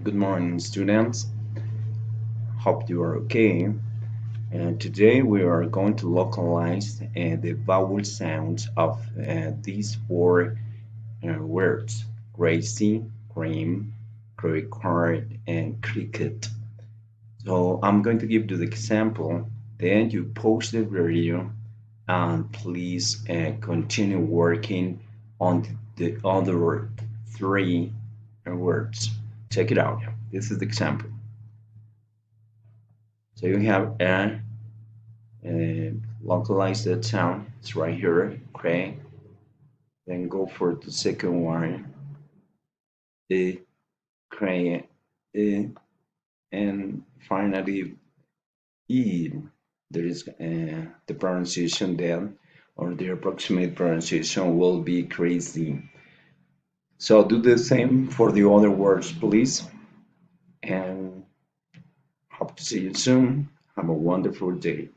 Good morning, students. Hope you are okay. And today we are going to localize the vowel sounds of these four words: crazy, cream, credit card, and cricket. So I'm going to give you the example. Then you pause the video and please continue working on the other three words. Check it out. This is the example. So you have localize the sound. It's right here. Okay. Then go for the second one. The cray. And finally E. There is the pronunciation then, or the approximate pronunciation will be crazy. So do the same for the other words, please. And hope to see you soon. Have a wonderful day.